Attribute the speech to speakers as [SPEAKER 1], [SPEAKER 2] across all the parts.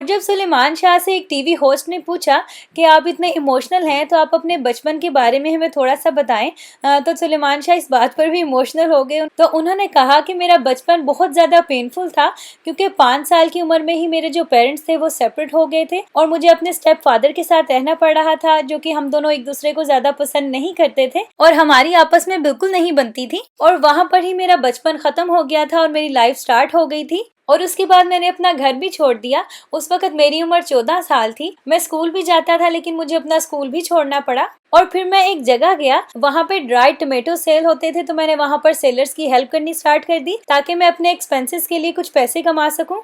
[SPEAKER 1] जब सुलेमान शाह से एक टीवी होस्ट ने पूछा कि आप इतने इमोशनल हैं तो आप अपने बचपन के बारे में हमें थोड़ा सा बताएं, तो सुलेमान शाह इस बात पर भी इमोशनल हो गए। तो उन्होंने कहा कि मेरा बचपन बहुत ज़्यादा पेनफुल था क्योंकि 5 साल की उम्र में ही मेरे जो पेरेंट्स थे वो सेपरेट हो गए थे और मुझे अपने स्टेप फादर के साथ रहना पड़ रहा था, जो कि हम दोनों एक दूसरे को ज़्यादा पसंद नहीं करते थे और हमारी आपस में बिल्कुल नहीं बनती थी। और वहाँ पर ही मेरा बचपन ख़त्म हो गया था और मेरी लाइफ स्टार्ट हो गई थी। और उसके बाद मैंने अपना घर भी छोड़ दिया। उस वक्त मेरी उम्र 14 साल थी। मैं स्कूल भी जाता था लेकिन मुझे अपना स्कूल भी छोड़ना पड़ा। और फिर मैं एक जगह गया, वहाँ पे ड्राइड टमेटो सेल होते थे, तो मैंने वहाँ पर सेलर्स की हेल्प करनी स्टार्ट कर दी ताकि मैं अपने एक्सपेंसेस के लिए कुछ पैसे कमा सकूं।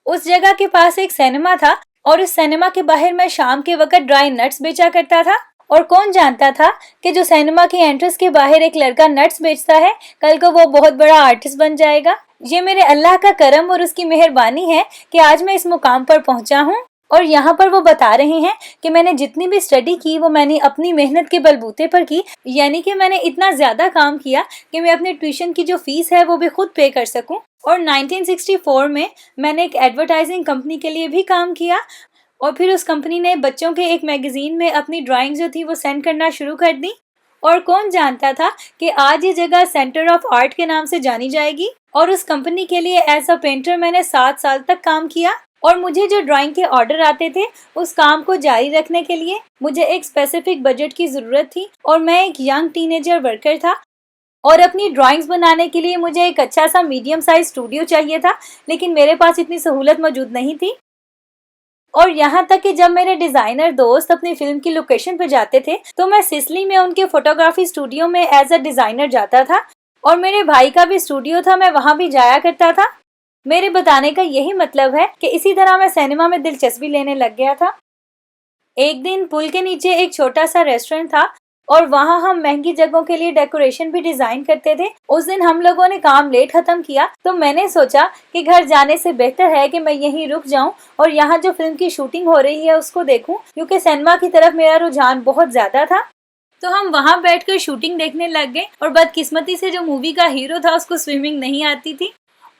[SPEAKER 1] उस जगह के पास एक सिनेमा था और उस सिनेमा के बाहर मैं शाम के वक्त ड्राई नट्स बेचा करता था। और कौन जानता था कि जो सिनेमा की एंट्रेंस के बाहर एक लड़का नट्स बेचता है, कल को वो बहुत बड़ा आर्टिस्ट बन जाएगा। ये मेरे अल्लाह का करम और उसकी मेहरबानी है कि आज मैं इस मुकाम पर पहुंचा हूं। और यहाँ पर वो बता रहे हैं कि मैंने जितनी भी स्टडी की वो मैंने अपनी मेहनत के बलबूते पर की, यानी कि मैंने इतना ज़्यादा काम किया कि मैं अपने ट्यूशन की जो फीस है वो भी खुद पे कर सकूं। और 1964 में मैंने एक एडवर्टाइजिंग कंपनी के लिए भी काम किया और फिर उस कंपनी ने बच्चों के एक मैगजीन में अपनी ड्राइंग जो थी वो सेंड करना शुरू कर दी। और कौन जानता था कि आज ये जगह सेंटर ऑफ आर्ट के नाम से जानी जाएगी। और उस कंपनी के लिए एज अ पेंटर मैंने 7 साल तक काम किया। और मुझे जो ड्राइंग के ऑर्डर आते थे उस काम को जारी रखने के लिए मुझे एक स्पेसिफिक बजट की ज़रूरत थी और मैं एक यंग टीनेजर वर्कर था। और अपनी ड्राइंग्स बनाने के लिए मुझे एक अच्छा सा मीडियम साइज स्टूडियो चाहिए था, लेकिन मेरे पास इतनी सहूलत मौजूद नहीं थी। और यहाँ तक कि जब मेरे डिज़ाइनर दोस्त अपनी फिल्म की लोकेशन पर जाते थे तो मैं सिसली में उनके फोटोग्राफी स्टूडियो में एज अ डिज़ाइनर जाता था। और मेरे भाई का भी स्टूडियो था, मैं वहाँ भी जाया करता था। मेरे बताने का यही मतलब है कि इसी तरह मैं सिनेमा में दिलचस्पी लेने लग गया था। एक दिन पुल के नीचे एक छोटा सा रेस्टोरेंट था और वहाँ हम महंगी जगहों के लिए डेकोरेशन भी डिजाइन करते थे। उस दिन हम लोगों ने काम लेट खत्म किया तो मैंने सोचा कि घर जाने से बेहतर है कि मैं यहीं रुक जाऊं और यहाँ जो फिल्म की शूटिंग हो रही है उसको देखूं, क्योंकि सिनेमा की तरफ मेरा रुझान बहुत ज्यादा था। तो हम वहाँ बैठकर शूटिंग देखने लग गए और बदकिस्मती से जो मूवी का हीरो था उसको स्विमिंग नहीं आती थी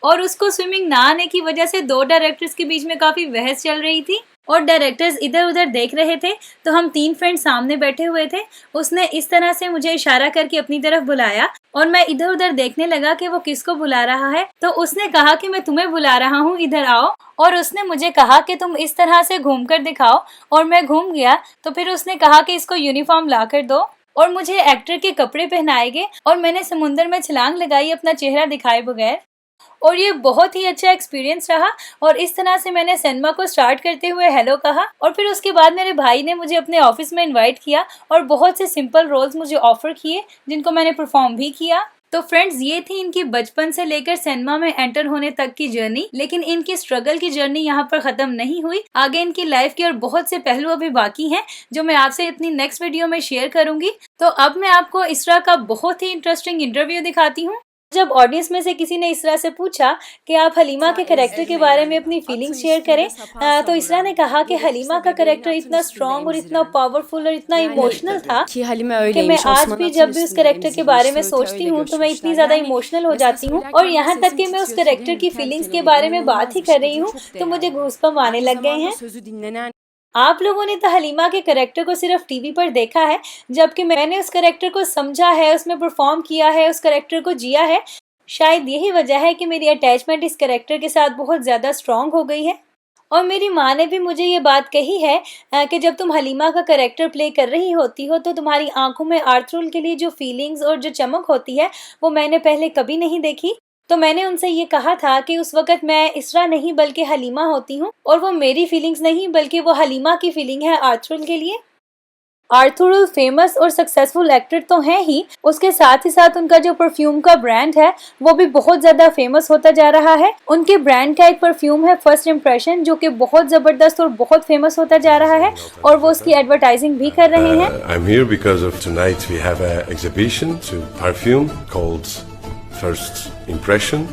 [SPEAKER 1] और उसको स्विमिंग ना आने की वजह से 2 डायरेक्टर्स के बीच में काफी बहस चल रही थी और डायरेक्टर्स इधर उधर देख रहे थे। तो हम 3 फ्रेंड्स सामने बैठे हुए थे। उसने इस तरह से मुझे इशारा करके अपनी तरफ बुलाया और मैं इधर उधर देखने लगा कि वो किसको बुला रहा है। तो उसने कहा कि मैं तुम्हें बुला रहा हूँ, इधर आओ। और उसने मुझे कहा कि तुम इस तरह से घूम कर दिखाओ और मैं घूम गया। तो फिर उसने कहा कि इसको यूनिफॉर्म ला कर दो और मुझे एक्टर के कपड़े पहनाए गए और मैंने समुंदर में छलांग लगाई अपना चेहरा दिखाए बगैर। और ये बहुत ही अच्छा एक्सपीरियंस रहा और इस तरह से मैंने सिनेमा को स्टार्ट करते हुए हेलो कहा। और फिर उसके बाद मेरे भाई ने मुझे अपने ऑफिस में इनवाइट किया और बहुत से सिंपल रोल्स मुझे ऑफर किए जिनको मैंने परफॉर्म भी किया। तो फ्रेंड्स, ये थी इनकी बचपन से लेकर सिनेमा में एंटर होने तक की जर्नी। लेकिन इनकी स्ट्रगल की जर्नी यहाँ पर खत्म नहीं हुई। आगे इनकी लाइफ के और बहुत से पहलू अभी बाकी हैं जो मैं आपसे अपनी नेक्स्ट वीडियो में शेयर करूंगी। तो अब मैं आपको इसरा का बहुत ही इंटरेस्टिंग इंटरव्यू दिखाती हूँ। जब ऑडियंस में से किसी ने इसरा से पूछा कि आप हलीमा के कैरेक्टर के बारे में अपनी फीलिंग्स शेयर करें, तो इसरा ने कहा कि हलीमा का कैरेक्टर इतना स्ट्रॉन्ग और इतना पावरफुल और इतना इमोशनल था कि मैं आज भी जब भी उस कैरेक्टर के बारे में सोचती हूँ तो मैं इतनी ज्यादा इमोशनल हो जाती हूँ। और यहाँ तक कि मैं उस कैरेक्टर की फीलिंग्स के बारे में बात ही कर रही हूँ तो मुझे गूज़बम्प आने लग गए हैं। आप लोगों ने तो हलीमा के कैरेक्टर को सिर्फ टीवी पर देखा है, जबकि मैंने उस कैरेक्टर को समझा है, उसमें परफॉर्म किया है, उस कैरेक्टर को जिया है। शायद यही वजह है कि मेरी अटैचमेंट इस कैरेक्टर के साथ बहुत ज़्यादा स्ट्रॉन्ग हो गई है। और मेरी माँ ने भी मुझे ये बात कही है कि जब तुम हलीमा का कैरेक्टर प्ले कर रही होती हो तो तुम्हारी आंखों में आर्थरुल के लिए जो फीलिंग्स और जो चमक होती है वो मैंने पहले कभी नहीं देखी। तो मैंने उनसे ये कहा था कि उस वक़्त मैं इसरा नहीं बल्कि हलीमा होती हूँ और वो मेरी फीलिंग्स नहीं बल्कि वो हलीमा की फीलिंग है आर्थरुल के लिए। आर्थरुल फेमस और सक्सेसफुल एक्टर तो हैं ही, उसके साथ ही साथ उनका जो परफ्यूम का ब्रांड है वो भी बहुत ज़्यादा फेमस होता जा रहा है। उनके ब्रांड का एक परफ्यूम है फर्स्ट इम्प्रेशन, जो कि बहुत ज़बरदस्त और बहुत फेमस होता जा रहा है और वो उसकी एडवर्टाइजिंग भी कर रहे हैं।
[SPEAKER 2] I'm here because of tonight we have an exhibition to perfume called First Impression.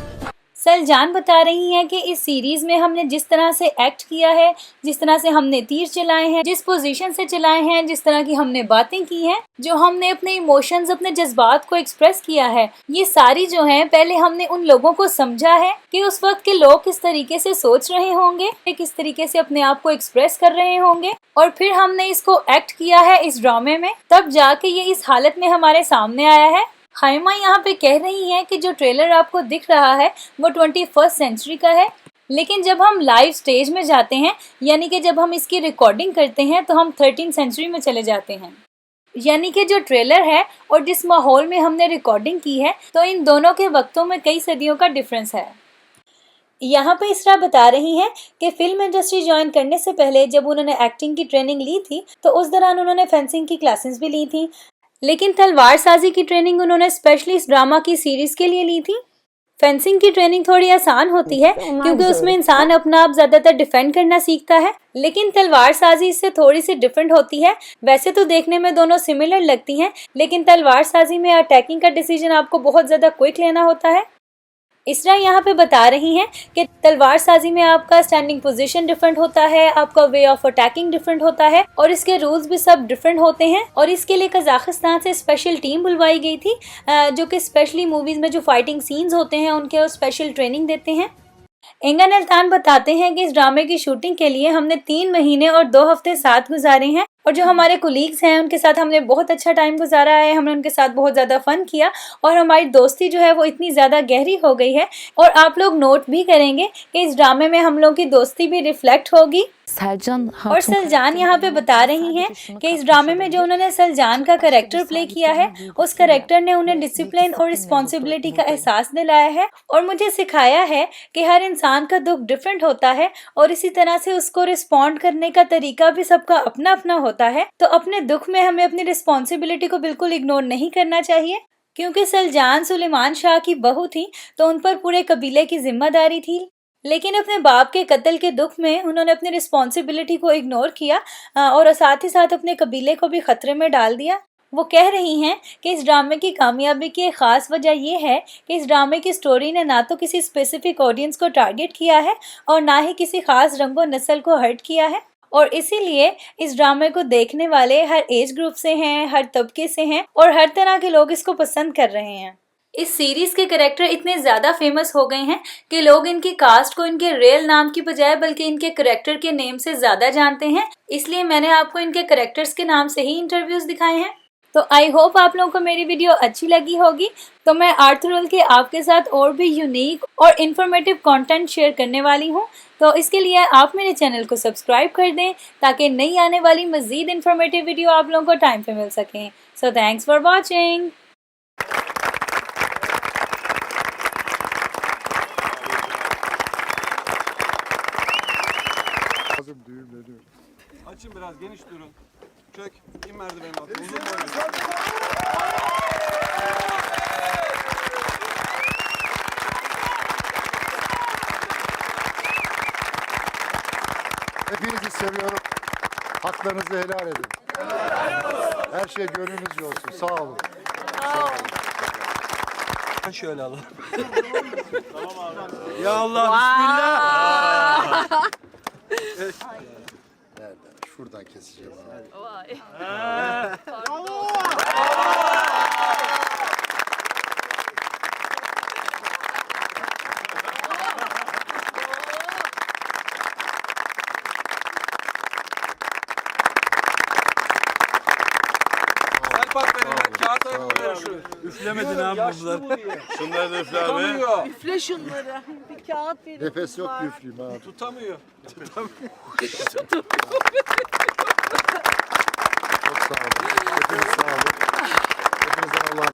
[SPEAKER 1] सलजान बता रही हैं कि इस सीरीज में हमने जिस तरह से एक्ट किया है, जिस तरह से हमने तीर चलाए हैं, जिस पोजीशन से चलाए हैं, जिस तरह की हमने बातें की हैं, जो हमने अपने इमोशंस, अपने जज्बात को एक्सप्रेस किया है, ये सारी जो है पहले हमने उन लोगों को समझा है कि उस वक्त के लोग किस तरीके से सोच रहे होंगे, किस तरीके से अपने आप को एक्सप्रेस कर रहे होंगे, और फिर हमने इसको एक्ट किया है इस ड्रामे में, तब जाके ये इस हालत में हमारे सामने आया है। हाइमा यहाँ पे कह रही हैं कि जो ट्रेलर आपको दिख रहा है वो 21st सेंचुरी का है, लेकिन जब हम लाइव स्टेज में जाते हैं, यानी कि जब हम इसकी रिकॉर्डिंग करते हैं, तो हम 13th सेंचुरी में चले जाते हैं। यानी कि जो ट्रेलर है और जिस माहौल में हमने रिकॉर्डिंग की है, तो इन दोनों के वक्तों में कई सदियों का डिफरेंस है। यहाँ पे इसरा बता रही हैं कि फिल्म इंडस्ट्री ज्वाइन करने से पहले जब उन्होंने एक्टिंग की ट्रेनिंग ली थी, तो उस दौरान उन्होंने फेंसिंग की क्लासेस भी ली थी, लेकिन तलवार साजी की ट्रेनिंग उन्होंने स्पेशली इस ड्रामा की सीरीज के लिए ली थी। फेंसिंग की ट्रेनिंग थोड़ी आसान होती है क्योंकि उसमें इंसान अपना आप ज्यादातर डिफेंड करना सीखता है, लेकिन तलवार साजी इससे थोड़ी सी डिफरेंट होती है। वैसे तो देखने में दोनों सिमिलर लगती हैं, लेकिन तलवार साजी में अटैकिंग का डिसीजन आपको बहुत ज्यादा क्विक लेना होता है। इसरा यहाँ पे बता रही हैं कि तलवार साजी में आपका स्टैंडिंग पोजीशन डिफरेंट होता है, आपका वे ऑफ अटैकिंग डिफरेंट होता है, और इसके रूल्स भी सब डिफरेंट होते हैं। और इसके लिए कजाकिस्तान से स्पेशल टीम बुलवाई गई थी, जो कि स्पेशली मूवीज में जो फाइटिंग सीन्स होते हैं उनके स्पेशल ट्रेनिंग देते हैं। एंगन अल्तान बताते हैं कि इस ड्रामे की शूटिंग के लिए हमने 3 महीने और 2 हफ्ते साथ गुजारे हैं, और जो हमारे कोलीग्स हैं उनके साथ हमने बहुत अच्छा टाइम गुजारा है, हमने उनके साथ बहुत ज़्यादा फन किया, और हमारी दोस्ती जो है वो इतनी ज़्यादा गहरी हो गई है। और आप लोग नोट भी करेंगे कि इस ड्रामे में हम लोग की दोस्ती भी रिफ्लेक्ट होगी। और सलजान यहाँ पे बता रही हैं कि इस ड्रामे में जो उन्होंने सलजान का कैरेक्टर प्ले किया है, उस कैरेक्टर ने उन्हें डिसिप्लिन और रिस्पॉन्सिबिलिटी का एहसास दिलाया है, और मुझे सिखाया है कि हर इंसान का दुख डिफरेंट होता है, और इसी तरह से उसको रिस्पॉन्ड करने का तरीका भी सबका अपना अपना होता है। तो अपने दुख में हमें अपनी रिस्पॉन्सिबिलिटी को बिल्कुल इग्नोर नहीं करना चाहिए, क्योंकि सलजान सुलेमान शाह की बहू थी, तो उन पर पूरे कबीले की जिम्मेदारी थी, लेकिन अपने बाप के कत्ल के दुख में उन्होंने अपनी रिस्पॉन्सिबिलिटी को इग्नोर किया, और साथ ही साथ अपने कबीले को भी खतरे में डाल दिया। वो कह रही हैं कि इस ड्रामे की कामयाबी की एक ख़ास वजह ये है कि इस ड्रामे की स्टोरी ने ना तो किसी स्पेसिफिक ऑडियंस को टारगेट किया है, और ना ही किसी ख़ास रंगो नस्ल को हर्ट किया है, और इसीलिए इस ड्रामे को देखने वाले हर एज ग्रुप से हैं, हर तबके से हैं, और हर तरह के लोग इसको पसंद कर रहे हैं। इस सीरीज के कैरेक्टर इतने ज़्यादा फेमस हो गए हैं कि लोग इनकी कास्ट को इनके रियल नाम की बजाय बल्कि इनके कैरेक्टर के नेम से ज़्यादा जानते हैं, इसलिए मैंने आपको इनके कैरेक्टर्स के नाम से ही इंटरव्यूज दिखाए हैं। तो आई होप आप लोगों को मेरी वीडियो अच्छी लगी होगी। तो मैं आर्थुरल के आपके साथ और भी यूनिक और इन्फॉर्मेटिव कंटेंट शेयर करने वाली हूँ, तो इसके लिए आप मेरे चैनल को सब्सक्राइब कर दें ताकि नई आने वाली मज़ीद इन्फॉर्मेटिव वीडियो आप लोगों को टाइम पे मिल सकें। So thanks for watching.
[SPEAKER 3] Açın biraz, geniş durun. Çök, in merdivenin altına. Uzun boylu.
[SPEAKER 4] Hepinizi seviyorum. Haklarınızı helal edin. Her şey gönlünüzce olsun. Sağ olun. Sağ olun.
[SPEAKER 3] Şöyle alalım. Tamam abi. Ya Allah, bismillah. Evet.
[SPEAKER 4] Nereden? Şuradan keseceğim abi.
[SPEAKER 5] Vay.
[SPEAKER 3] Selpak verin, kağıt ayırın şu. Üflemedin abi bunlar.
[SPEAKER 2] Şunları da üfle abi.
[SPEAKER 3] Tutamıyor.
[SPEAKER 5] Üfle şunları. Bir kağıt verin.
[SPEAKER 4] Nefes yok
[SPEAKER 5] kızlar.
[SPEAKER 4] üfleyeyim abi.
[SPEAKER 3] Tutamıyor.
[SPEAKER 4] Çok sağ olun. Hepiniz sağ olun. Hepinize Allah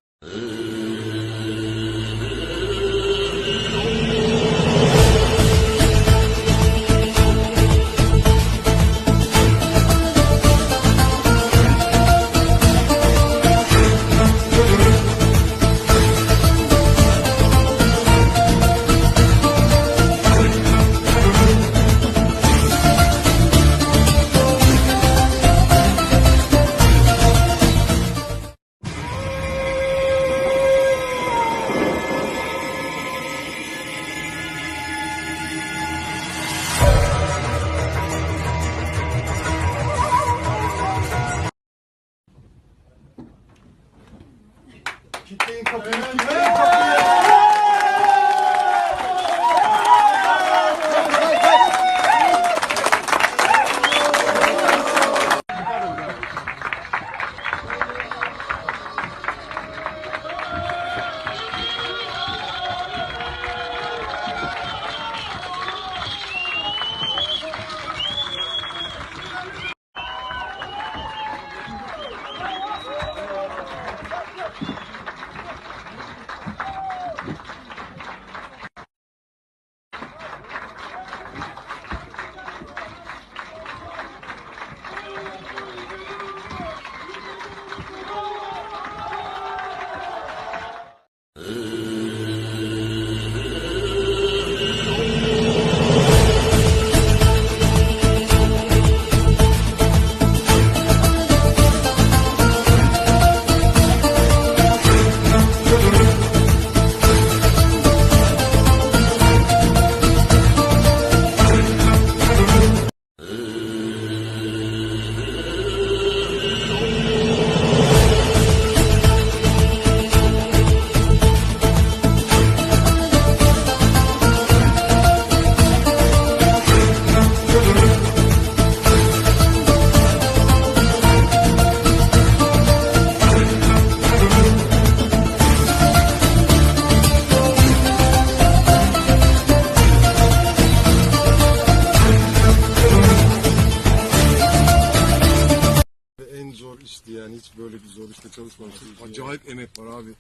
[SPEAKER 6] yani hiç böyle bir zor işte çalışmamışım. Acayip emek var abi.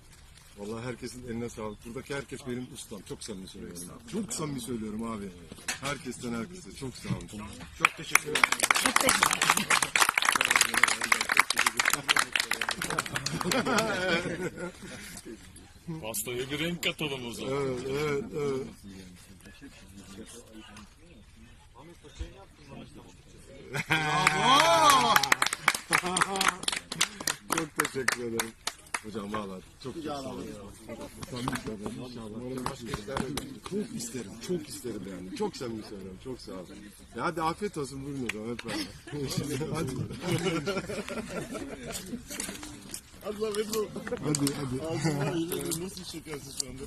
[SPEAKER 6] Vallahi herkesin eline sağlık. Buradaki herkes benim ustam. Çok samimi söylüyorum. Çok samimi söylüyorum abi. Herkesten herkese. Çok sağ olun. Çok teşekkür ederim.
[SPEAKER 7] Pastaya bir renk katalım o zaman.
[SPEAKER 6] Evet, evet, evet. Çok teşekkür ederim. Hocam valla çok sağ olun. Çok isterim, çok isterim yani. Çok samimi söylüyorum, çok sağ olun. Ya hadi afiyet olsun, buyurun o zaman hep beraber. Hadi.
[SPEAKER 7] Allah Ebru.
[SPEAKER 6] Hadi.
[SPEAKER 7] Ağzına iyice nasıl çekersin şu anda?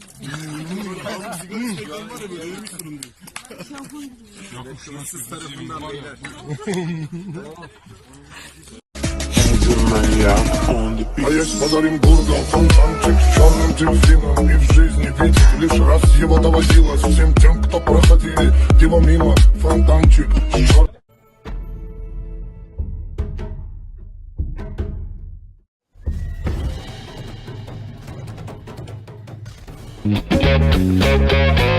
[SPEAKER 7] Böyle ağzım sigara çeken var ya böyle ölmüş durumdayım.
[SPEAKER 6] Şuursuz tarafından beyler.
[SPEAKER 8] А я подарим бургал, фонтанчик с черным дельфином. И в жизни ведь лишь раз его доводилось всем тем, кто проходили его мимо. Фонтанчик с черным.
[SPEAKER 9] Thank you.